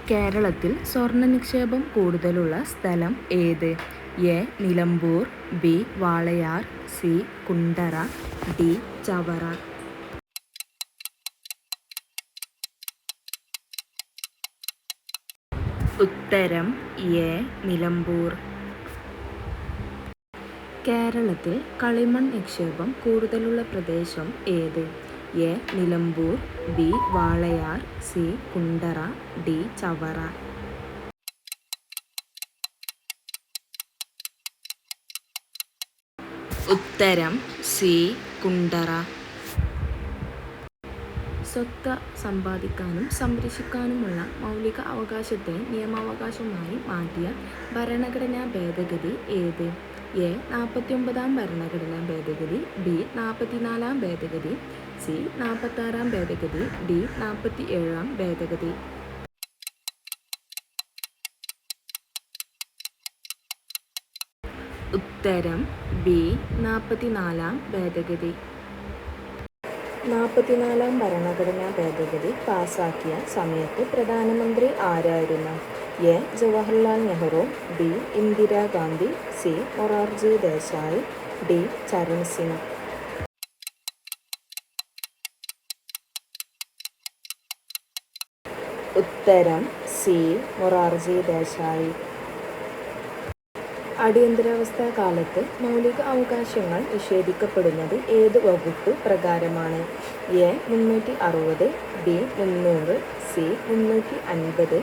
കേരളത്തിൽ സ്വർണ്ണ നിക്ഷേപം കൂടുതലുള്ള സ്ഥലം ഏത്? A. Nilambur, B. Walayar, C. Kundara, D. Chavara. ഉത്തരം എ. നിലമ്പൂർ. കേരളത്തിൽ കളിമൺ നിക്ഷേപം കൂടുതലുള്ള പ്രദേശം ഏത്? A. Nilambur, B. Walayar, C. Kundara, D. Chavara. ഉത്തരം സി. കുണ്ടറ. സ്വത്ത് സമ്പാദിക്കാനും സംരക്ഷിക്കാനുമുള്ള മൗലിക അവകാശത്തെ നിയമാവകാശമായി മാറ്റിയ ഭരണഘടനാ ഭേദഗതി ഏത്? എ. 49-ാം ഭരണഘടനാ ഭേദഗതി, ബി. 44-ാം ഭേദഗതി, സി. 46-ാം ഭേദഗതി, ഡി. 47-ാം ഭേദഗതി. ഉത്തരം ബി. 44-ാം ഭേദഗതി. 44-ാം ഭരണഘടനാ ഭേദഗതി പാസാക്കിയ സമയത്ത് പ്രധാനമന്ത്രി ആരായിരുന്നു? A. Jawaharlal Nehru, B. Indira Gandhi, C. Morarji Desai, D. Charan Singh. ഉത്തരം സി. മൊറാർജി ദേശായി. അടിയന്തരാവസ്ഥ കാലത്ത് മൗലിക അവകാശങ്ങൾ നിഷേധിക്കപ്പെടുന്നത് ഏത് വകുപ്പ് പ്രകാരമാണ്? എ. 360, ബി. 300, സി. 350,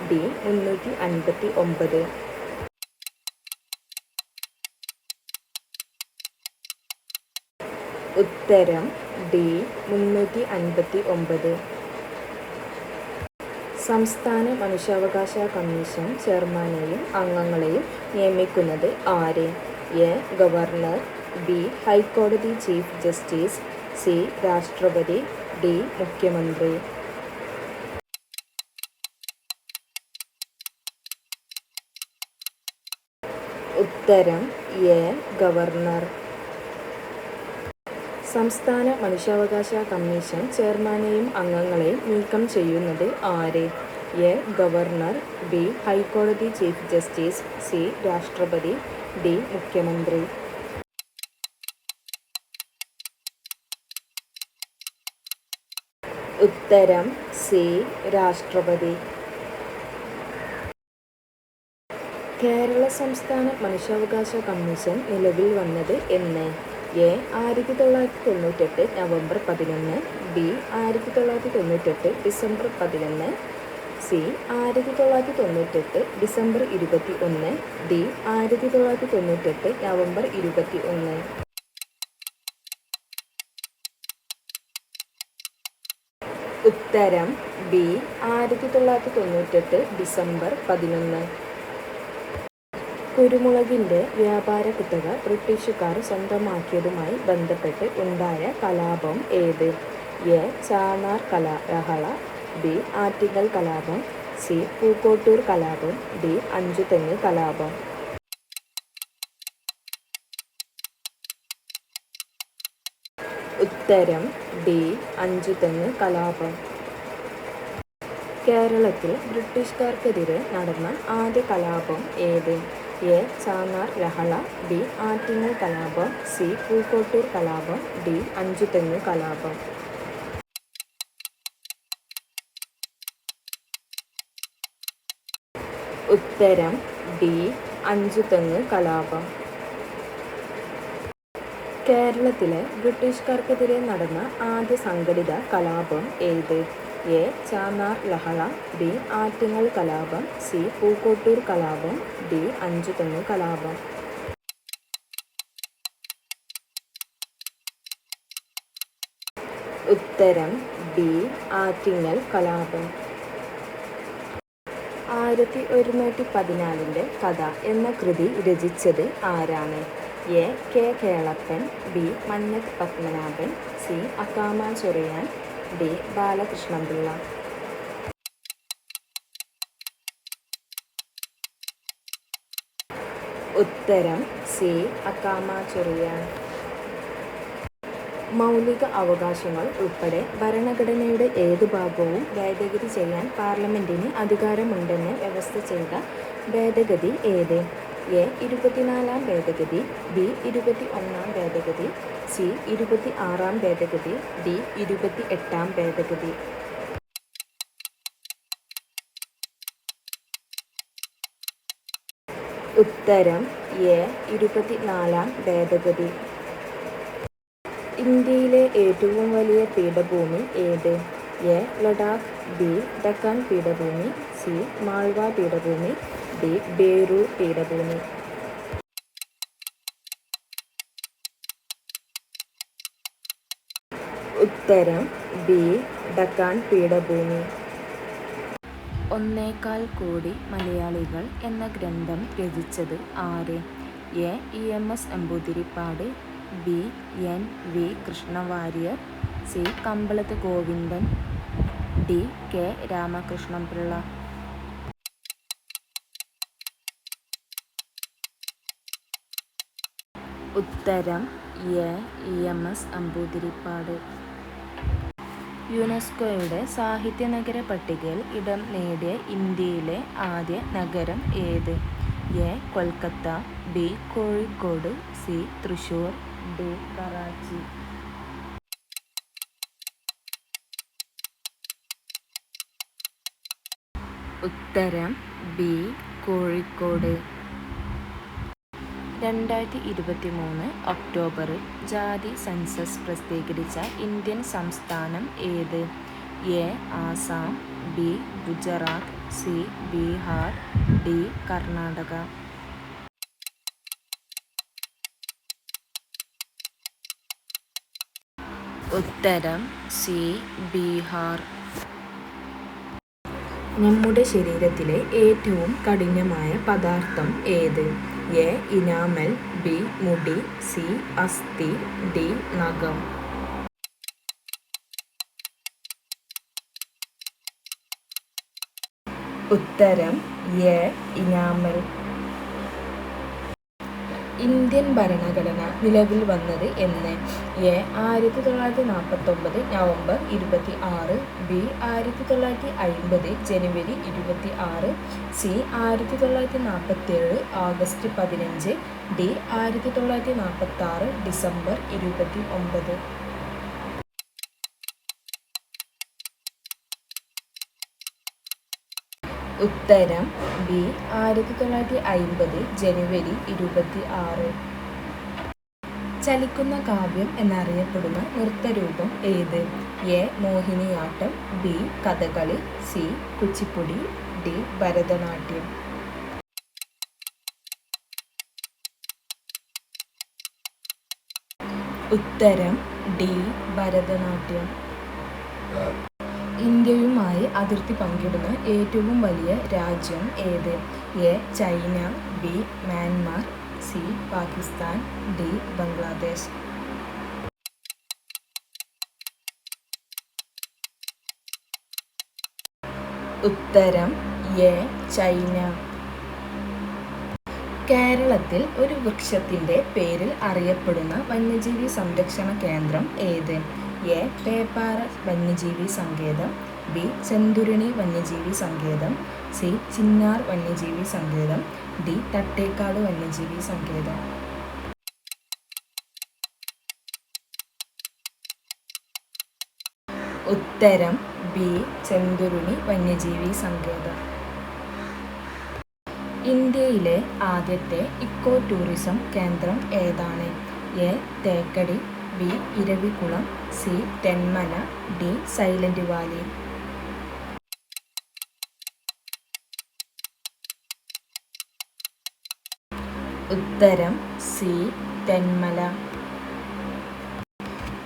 ഡി. 359. ഉത്തരം ഡി. 359. സംസ്ഥാന മനുഷ്യാവകാശ കമ്മീഷൻ ചെയർമാനെയും അംഗങ്ങളെയും നിയമിക്കുന്നത് ആര്? എ. Governor, B. ഹൈക്കോടതി ചീഫ് ജസ്റ്റിസ്, സി. രാഷ്ട്രപതി, ഡി. മുഖ്യമന്ത്രി. ഉത്തരം എ. ഗവർണർ. സംസ്ഥാന മനുഷ്യാവകാശ കമ്മീഷൻ ചെയർമാനെയും അംഗങ്ങളെയും നീക്കം ചെയ്യുന്നത് ആര്? എ. Governor, B. ഹൈക്കോടതി ചീഫ് ജസ്റ്റിസ്, സി. രാഷ്ട്രപതി, ഡി. മുഖ്യമന്ത്രി. ഉത്തരം സി. രാഷ്ട്രപതി. കേരള സംസ്ഥാന മനുഷ്യാവകാശ കമ്മീഷൻ നിലവിൽ വന്നത് എന്ന്? A. 1998 November 11, B. 1998 December 11, C. 1998 December 21, D. 1998 November 21. ഉത്തരം ബി. 1998 ഡിസംബർ 11. കുരുമുളകിൻ്റെ വ്യാപാര കുത്തക ബ്രിട്ടീഷുകാർ സ്വന്തമാക്കിയതുമായി ബന്ധപ്പെട്ട് ഉണ്ടായ കലാപം ഏത്? എ. ചാന്നാർ ലഹള, ബി. ആറ്റിങ്ങൽ കലാപം, സി. പൂക്കോട്ടൂർ കലാപം, ഡി. അഞ്ചുതെങ്ങ് കലാപം. ഉത്തരം ഡി. അഞ്ചുതെങ്ങ് കലാപം. കേരളത്തിൽ ബ്രിട്ടീഷുകാർക്കെതിരെ നടന്ന ആദ്യ കലാപം ഏത്? എ. ചാന്നാർ ലഹള, ബി. ആറ്റിങ്ങൽ കലാപം, സി. പൂക്കോട്ടൂർ കലാപം, ഡി. അഞ്ചുതെങ്ങ് കലാപം. ഉത്തരം ഡി. അഞ്ചുതെങ്ങ് കലാപം. കേരളത്തിലെ ബ്രിട്ടീഷുകാർക്കെതിരെ നടന്ന ആദ്യ സംഘടിത കലാപം ഏത്? എ. ചാന്നാർ ലഹള, ബി. ആറ്റിങ്ങൽ കലാപം, സി. പൂക്കോട്ടൂർ കലാപം, ഡി. അഞ്ചുതെങ്ങ് കലാപം. ഉത്തരം ബി. ആറ്റിങ്ങൽ കലാപം. 1114 കഥ എന്ന കൃതി രചിച്ചത് ആരാണ്? A. K. Kelappan, B. Mannath Padmanabhan, C. Akkamma Cheriyan, D. Balakrishnapillai. ഉത്തരം സി. അക്കാമ ചൊറിയാൻ. മൗലിക അവകാശങ്ങൾ ഉൾപ്പെടെ ഭരണഘടനയുടെ ഏതു ഭാഗവും ഭേദഗതി ചെയ്യാൻ പാർലമെന്റിന് അധികാരമുണ്ടെന്ന് വ്യവസ്ഥ ചെയ്ത ഭേദഗതി ഏത്? എ. 24-ാം ഭേദഗതി, ബി. 21-ാം ഭേദഗതി, സി. 26-ാം ഭേദഗതി, ഡി. 28-ാം ഭേദഗതി. ഉത്തരം എ. 24-ാം ഭേദഗതി. ഇന്ത്യയിലെ ഏറ്റവും വലിയ പീഠഭൂമി ഏത്? എ. ലഡാക്ക്, ബി. ഡക്കാൻ പീഠഭൂമി, സി. മാൾവ പീഠഭൂമി, ഡി. ബേറൂർ പീഠഭൂമി. ഉത്തരം ബി. ഡക്കാൻ പീഠഭൂമി. 1.25 കോടി മലയാളികൾ എന്ന ഗ്രന്ഥം രചിച്ചത് ആര്? A. EMS. Namboodiripad, B. N. V. Krishna Warrier, C. Kambalath Govindan, D. K. Ramakrishna Pillai. ഉത്തരം എ. ഇ.എം.എസ്. നമ്പൂതിരിപ്പാട്. യുനെസ്കോയുടെ സാഹിത്യ നഗര പട്ടികയിൽ ഇടം നേടിയ ഇന്ത്യയിലെ ആദ്യ നഗരം ഏത്? A. Kolkata, B. Kozhikode, C. Thrissur, D. Karachi. ഉത്തരം ബി. കോഴിക്കോട്. 2023 ഒക്ടോബറിൽ ജാതി സെൻസസ് പ്രസിദ്ധീകരിച്ച ഇന്ത്യൻ സംസ്ഥാനം ഏത്? A. Assam, B. Gujarat, C. Bihar, D. Karnataka. ഉത്തരം സി. ബീഹാർ. നമ്മുടെ ശരീരത്തിലെ ഏറ്റവും കഠിനമായ പദാർത്ഥം ഏത്? എ. Enamel, B. മുടി, സി. അസ്ഥി, ഡി. നഖം. ഉത്തരം എ. ഇനാമൽ. ഇന്ത്യൻ ഭരണഘടന നിലവിൽ വന്നത് എന്ന്? A. 1949 November 26, B. 1950 January 26, C. 1947 August 15, D. 1946 December 29. ഉത്തരം ബി. 1950 ജനുവരി 26. ചലിക്കുന്ന കാവ്യം എന്നറിയപ്പെടുന്ന നൃത്തരൂപം ഏത്? A. Mohiniyattam, B. Kathakali, C. Kuchipudi, D. Bharatanatyam. ഉത്തരം ഡി. ഭരതനാട്യം. ഇന്ത്യയുമായി അതിർത്തി പങ്കിടുന്ന ഏറ്റവും വലിയ രാജ്യം ഏത്? A. China, B. Myanmar, C. Pakistan, D. Bangladesh. ഉത്തരം എ. ചൈന. കേരളത്തിൽ ഒരു വൃക്ഷത്തിൻ്റെ പേരിൽ അറിയപ്പെടുന്ന വന്യജീവി സംരക്ഷണ കേന്ദ്രം ഏത്? എ. പേപ്പാറ വന്യജീവി സങ്കേതം, ബി. ചെന്തുരുണി വന്യജീവി സങ്കേതം, സി. ചിന്നാർ വന്യജീവി സങ്കേതം, ഡി. തട്ടേക്കാട് വന്യജീവി സങ്കേതം. ഉത്തരം ബി. ചെന്തുരുണി വന്യജീവി സങ്കേതം. ഇന്ത്യയിലെ ആദ്യത്തെ ഇക്കോ ടൂറിസം കേന്ദ്രം ഏതാണ്? A. Thekkady, B. Eravikulam, C. Thenmala, D. Silent Valley. ഉത്തരം സി. തെന്മല.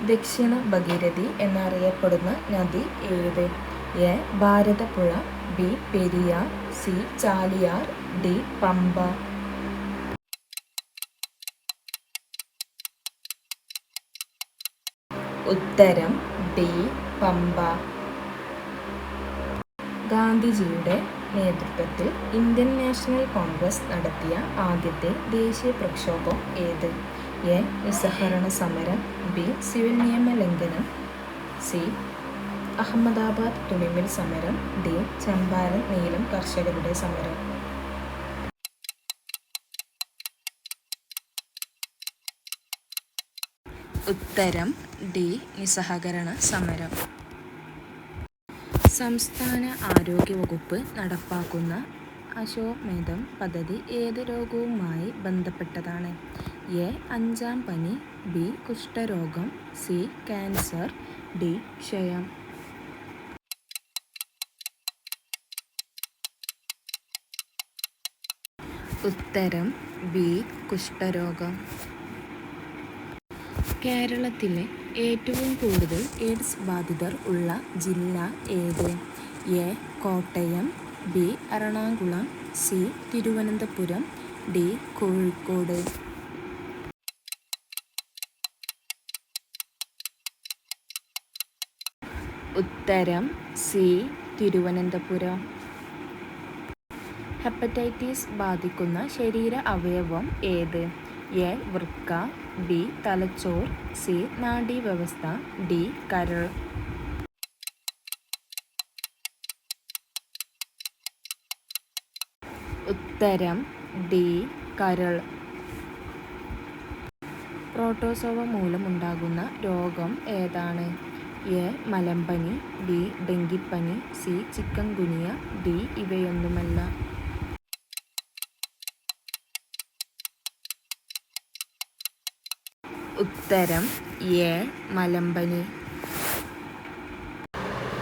ദക്ഷിണ ഭഗീരഥി എന്നറിയപ്പെടുന്ന നദി ഏത്? A. Bharathapuzha, B. Periyar, C. Chaliyar, D. Pamba. ഉത്തരം ഡി. പമ്പ. ഗാന്ധിജിയുടെ നേതൃത്വത്തിൽ ഇന്ത്യൻ നാഷണൽ കോൺഗ്രസ് നടത്തിയ ആദ്യത്തെ ദേശീയ പ്രക്ഷോഭം ഏത്? എ നിസ്സഹകരണ സമരം, ബി സിവിൽ നിയമ ലംഘനം, സി അഹമ്മദാബാദ് തുണിമിൽ സമരം, ഡി ചമ്പാരൻ നീലം കർഷകരുടെ സമരം. ഉത്തരം ഡി നിസ്സഹകരണ സമരം. സംസ്ഥാന ആരോഗ്യ വകുപ്പ് നടപ്പാക്കുന്ന അശ്വമേധം പദ്ധതി ഏത് രോഗവുമായി ബന്ധപ്പെട്ടതാണ്? എ അഞ്ചാം പനി, ബി കുഷ്ഠരോഗം, സി ക്യാൻസർ, ഡി ക്ഷയം. ഉത്തരം ബി കുഷ്ഠരോഗം. കേരളത്തിലെ ഏറ്റവും കൂടുതൽ എയ്ഡ്സ് ബാധിതർ ഉള്ള ജില്ല ഏത്? A Kottayam, B Ernakulam, C Thiruvananthapuram, D Kozhikode. ഉത്തരം സി തിരുവനന്തപുരം. ഹെപ്പറ്റൈറ്റിസ് ബാധിക്കുന്ന ശരീര അവയവം ഏത്? എ വൃക്ക, ബി തലച്ചോർ, സി നാഡീവ്യവസ്ഥ, ഡി കരൾ. ഉത്തരം ഡി കരൾ. പ്രോട്ടോസോവ മൂലമുണ്ടാകുന്ന രോഗം ഏതാണ്? എ മലമ്പനി, ബി ഡെങ്കിപ്പനി, സി ചിക്കൻ ഗുനിയ, ഡി ഇവയൊന്നുമല്ല. ഉത്തരം എ മലമ്പനി.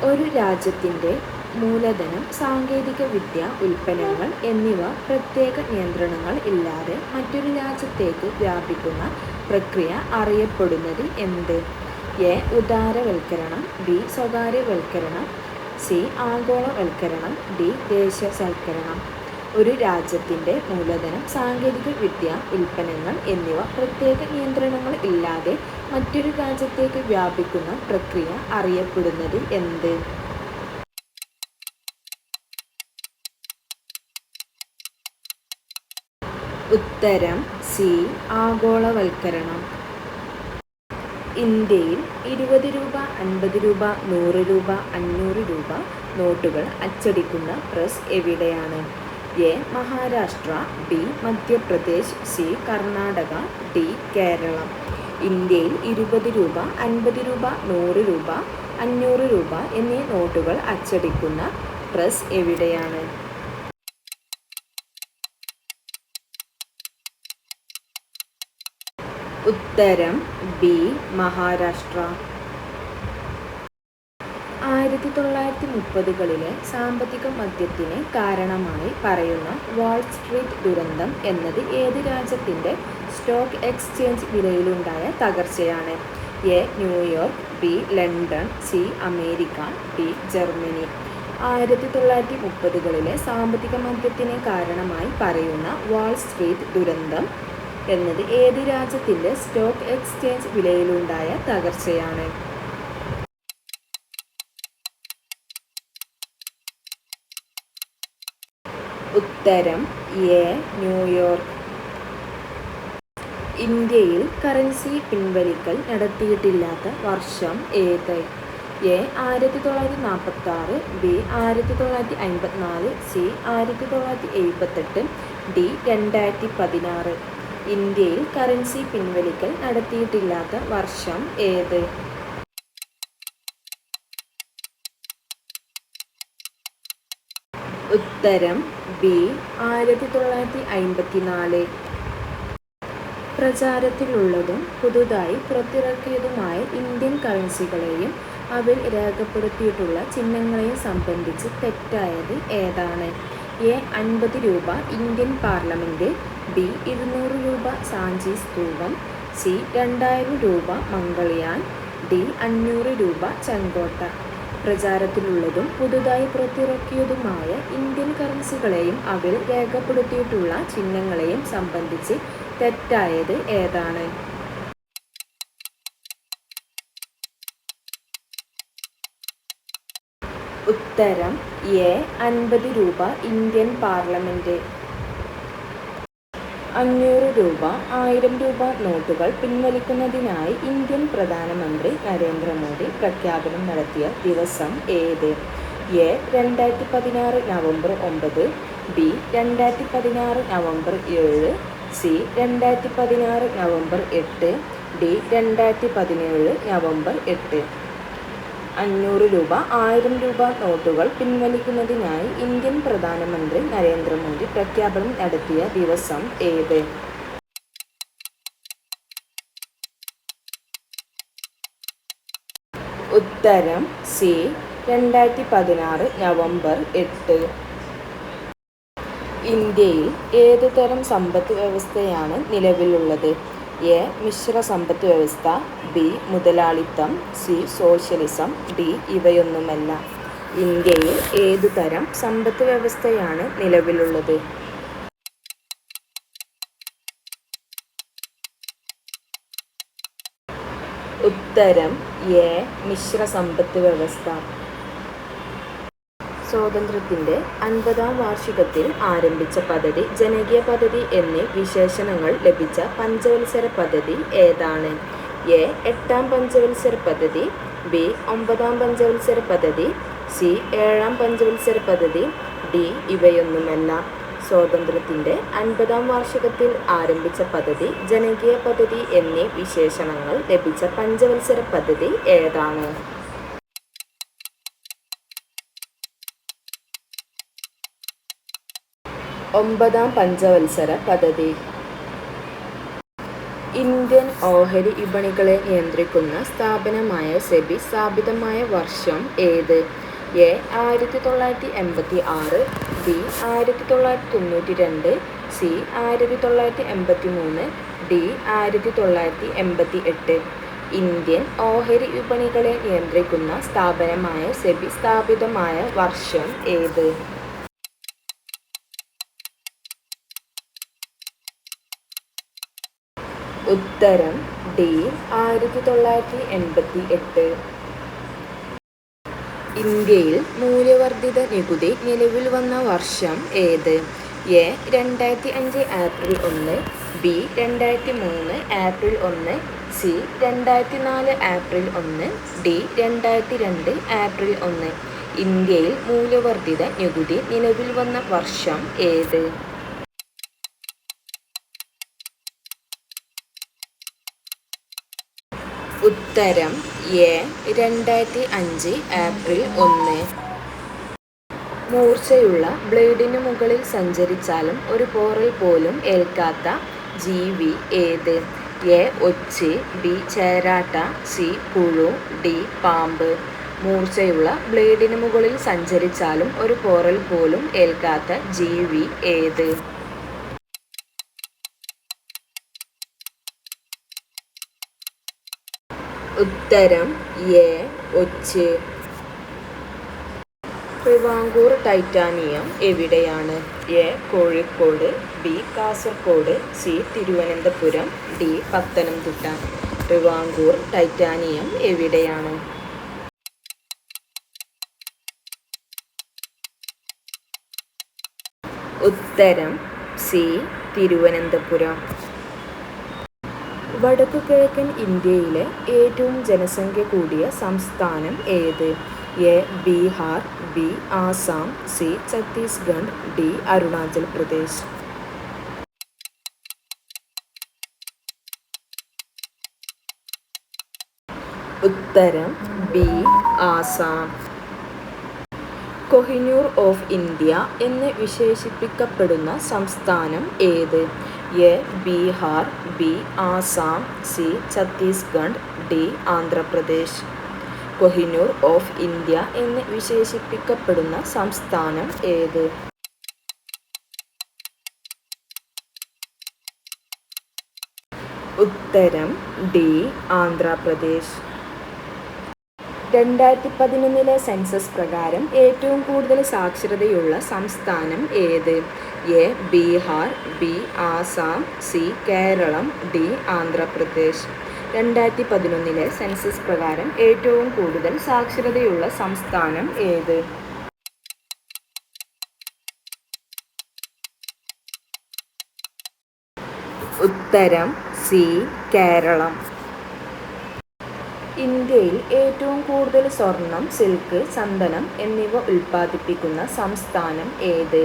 ഒരു രാജ്യത്തിൻ്റെ മൂലധനം, സാങ്കേതിക വിദ്യ, ഉൽപ്പന്നങ്ങൾ എന്നിവ പ്രത്യേക നിയന്ത്രണങ്ങൾ ഇല്ലാതെ മറ്റൊരു രാജ്യത്തേക്ക് വ്യാപിക്കുന്ന പ്രക്രിയ അറിയപ്പെടുന്നത് എന്ത്? എ ഉദാരവൽക്കരണം, ബി സ്വകാര്യവൽക്കരണം, സി ആഗോളവൽക്കരണം, ഡി ദേശസാൽക്കരണം. ഒരു രാജ്യത്തിൻ്റെ മൂലധനം, സാങ്കേതിക വിദ്യ, ഉൽപ്പന്നങ്ങൾ എന്നിവ പ്രത്യേക നിയന്ത്രണങ്ങൾ ഇല്ലാതെ മറ്റൊരു രാജ്യത്തേക്ക് വ്യാപിക്കുന്ന പ്രക്രിയ അറിയപ്പെടുന്നത് എന്ത്? ഉത്തരം സി ആഗോളവൽക്കരണം. ഇന്ത്യയിൽ 20 രൂപ, 50 രൂപ, 100 രൂപ, 500 രൂപ നോട്ടുകൾ അച്ചടിക്കുന്ന പ്രസ് എവിടെയാണ്? A Maharashtra, B Madhya Pradesh, C Karnataka, D Keralam. ഇന്ത്യയിൽ 20 രൂപ, 50 രൂപ, 100 രൂപ, 500 രൂപ എന്നീ നോട്ടുകൾ അച്ചടിക്കുന്ന പ്രസ് എവിടെയാണ്? ഉത്തരം ബി മഹാരാഷ്ട്ര. 1930കളിലെ സാമ്പത്തിക മന്ദത്തിന് കാരണമായി പറയുന്ന വാൾ സ്ട്രീറ്റ് ദുരന്തം എന്നത് ഏത് രാജ്യത്തിൻ്റെ സ്റ്റോക്ക് എക്സ്ചേഞ്ച് വിലയിലുണ്ടായ തകർച്ചയാണ്? A New York, B London, C America, D Germany. 1930കളിലെ സാമ്പത്തിക മന്ദത്തിന് കാരണമായി പറയുന്ന വാൾ സ്ട്രീറ്റ് ദുരന്തം എന്നത് ഏത് രാജ്യത്തിൻ്റെ സ്റ്റോക്ക് എക്സ്ചേഞ്ച് വിലയിലുണ്ടായ തകർച്ചയാണ്? ഉത്തരം എ ന്യൂയോർക്ക്. ഇന്ത്യയിൽ കറൻസി പിൻവലിക്കൽ നടത്തിയിട്ടില്ലാത്ത വർഷം ഏത്? A 1946, B 1954, C 1978, D 2016. ഇന്ത്യയിൽ കറൻസി പിൻവലിക്കൽ നടത്തിയിട്ടില്ലാത്ത വർഷം ഏത്? ഉത്തരം ബി 1954. പ്രചാരത്തിലുള്ളതും പുതുതായി പുറത്തിറക്കിയതുമായ ഇന്ത്യൻ കറൻസികളെയും അതിൽ രേഖപ്പെടുത്തിയിട്ടുള്ള ചിഹ്നങ്ങളെയും സംബന്ധിച്ച് തെറ്റായത് ഏതാണ്? എ 50 രൂപ ഇന്ത്യൻ പാർലമെൻറ്റ്, ബി 200 രൂപ സാഞ്ചി സ്തൂപം, സി 2000 രൂപ മംഗൾയാൻ, ഡി 500 രൂപ ചെങ്കോട്ട. പ്രചാരത്തിലുള്ളതും പുതുതായി പുറത്തിറക്കിയതുമായ ഇന്ത്യൻ കറൻസികളെയും അതിൽ രേഖപ്പെടുത്തിയിട്ടുള്ള ചിഹ്നങ്ങളെയും സംബന്ധിച്ച് തെറ്റായത് ഏതാണ്? ഉത്തരം എ 50 രൂപ ഇന്ത്യൻ പാർലമെൻറ്റ്. 500 രൂപ, 1000 രൂപ നോട്ടുകൾ പിൻവലിക്കുന്നതിനായി ഇന്ത്യൻ പ്രധാനമന്ത്രി നരേന്ദ്രമോദി പ്രഖ്യാപനം നടത്തിയ ദിവസം ഏത്? A. 2016 November 9, B. 2016 November 7, C. 2016 November 8, D. 2017 November 8. 500 രൂപ, 1000 രൂപ നോട്ടുകൾ പിൻവലിക്കുന്നതിനായി ഇന്ത്യൻ പ്രധാനമന്ത്രി നരേന്ദ്രമോദി പ്രഖ്യാപനം നടത്തിയ ദിവസം ഏത്? ഉത്തരം സി. 2016 നവംബർ 8. ഇന്ത്യയിൽ ഏതുതരം സമ്പദ് വ്യവസ്ഥയാണ് നിലവിലുള്ളത്? എ. മിശ്ര സമ്പദ് വ്യവസ്ഥ, ബി. മുതലാളിത്തം, സി. Socialism, D. ഇവയൊന്നുമല്ല. ഇന്ത്യയിൽ ഏതുതരം സമ്പദ് വ്യവസ്ഥയാണ് നിലവിലുള്ളത്? ഉത്തരം എ. മിശ്ര സമ്പദ് വ്യവസ്ഥ. സ്വാതന്ത്ര്യത്തിൻ്റെ 50ാം വാർഷികത്തിൽ ആരംഭിച്ച പദ്ധതി, ജനകീയ പദ്ധതി എന്നീ വിശേഷണങ്ങൾ ലഭിച്ച പഞ്ചവത്സര പദ്ധതി ഏതാണ്? എ. 8ാം പഞ്ചവത്സര പദ്ധതി, ബി. 9ാം പഞ്ചവത്സര പദ്ധതി, സി. 7ാം പഞ്ചവത്സര പദ്ധതി, ഡി. ഇവയൊന്നുമല്ല. സ്വാതന്ത്ര്യത്തിൻ്റെ 50ാം വാർഷികത്തിൽ ആരംഭിച്ച പദ്ധതി, ജനകീയ പദ്ധതി എന്നീ വിശേഷണങ്ങൾ ലഭിച്ച പഞ്ചവത്സര പദ്ധതി ഏതാണ്? 9ാം പഞ്ചവത്സര പദ്ധതി. ഇന്ത്യൻ ഓഹരി വിപണികളെ നിയന്ത്രിക്കുന്ന സ്ഥാപനമായ സെബി സ്ഥാപിതമായ വർഷം ഏത്? A. 1986, B. 1992, C. 1983, D. 1988. Indian ഓഹരി വിപണികളെ നിയന്ത്രിക്കുന്ന സ്ഥാപനമായ സെബി സ്ഥാപിതമായ വർഷം ഏത്? ഉത്തരം ഡി. 1988. ഇന്ത്യയിൽ മൂല്യവർദ്ധിത നികുതി നിലവിൽ വന്ന വർഷം ഏത്? A. 2005 April 1, B. 2003 April 1, C. 2004 April 1, D. 2002 April 1. ഇന്ത്യയിൽ മൂല്യവർദ്ധിത നികുതി നിലവിൽ വന്ന വർഷം ഏത്? ഉത്തരം എ. 2005 ഏപ്രിൽ 1. മൂർച്ചയുള്ള ബ്ലേഡിനു മുകളിൽ സഞ്ചരിച്ചാലും ഒരു പോറൽ പോലും ഏൽക്കാത്ത ജീവി ഏത്? എ. ഒച്ച്, ബി. ചേരാട്ട, സി. പുഴു, ഡി. പാമ്പ്. മൂർച്ചയുള്ള ബ്ലേഡിനു മുകളിൽ സഞ്ചരിച്ചാലും ഒരു പോറൽ പോലും ഏൽക്കാത്ത ജീവി ഏത്? ഉത്തരം എ. ഒച്ച്. ട്രിവാങ്കൂർ ടൈറ്റാനിയം എവിടെയാണ്? A. Kozhikode, B. Kasaragod, C. Thiruvananthapuram, D. Pathanamthitta. Travancore titanium എവിടെയാണ്? ഉത്തരം സി. തിരുവനന്തപുരം. വടക്കുകിഴക്കൻ ഇന്ത്യയിലെ ഏറ്റവും ജനസംഖ്യ കൂടിയ സംസ്ഥാനം ഏത്? A. Bihar, B. Assam, C. Chhattisgarh, D. Arunachal Pradesh. ഉത്തരം B. Assam. Kohinoor of India എന്ന് വിശേഷിപ്പിക്കപ്പെടുന്ന സംസ്ഥാനം ഏത്? A. Bihar, B. Assam, C. Chhattisgarh, D. Andhra Pradesh. Kohinoor of India എന്ന് വിശേഷിപ്പിക്കപ്പെടുന്ന സംസ്ഥാനം ഏത്? ഉത്തരം ഡി. ആന്ധ്രാപ്രദേശ്. 2011 സെൻസസ് പ്രകാരം ഏറ്റവും കൂടുതൽ സാക്ഷരതയുള്ള സംസ്ഥാനം ഏത്? A. Bihar, B. Assam, C. Keralam, D. Andhra Pradesh. 2011 census പ്രകാരം ഏറ്റവും കൂടുതൽ സാക്ഷരതയുള്ള സംസ്ഥാനം ഏത്? ഉത്തരം സി കേരളം. ഇന്ത്യയിൽ ഏറ്റവും കൂടുതൽ സ്വർണം, സിൽക്ക്, ചന്ദനം എന്നിവ ഉൽപ്പാദിപ്പിക്കുന്ന സംസ്ഥാനം ഏത്?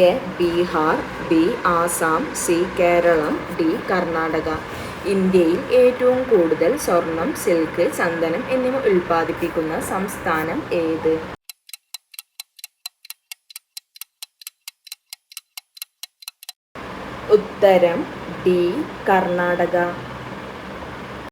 A Bihar, B Assam, C Keralam, D Karnataka. ഇന്ത്യയിൽ ഏറ്റവും കൂടുതൽ സ്വർണം, സിൽക്ക്, ചന്ദനം എന്നിവ ഉൽപ്പാദിപ്പിക്കുന്ന സംസ്ഥാനം ഏത്? ഉത്തരം ഡി കർണാടക.